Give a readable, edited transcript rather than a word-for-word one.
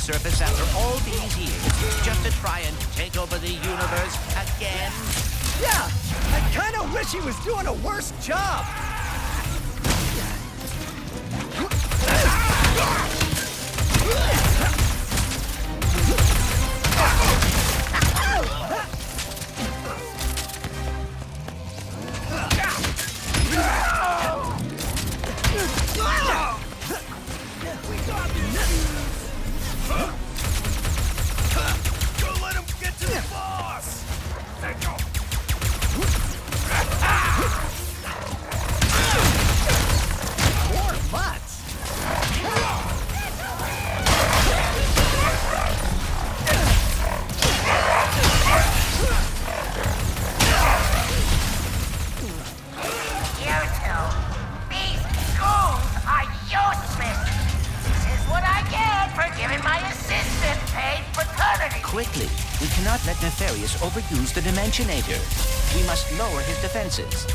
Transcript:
surface after all these years, just to try and take over the universe again? Yeah, I kind of wish he was doing a worse job. Don't let him get to the boss! More butts. You two, these ghouls are useless. This is what I get for giving my assistant paid paternity. Quickly, we cannot let Nefarious overuse the Dimensionator. We must lower his defenses.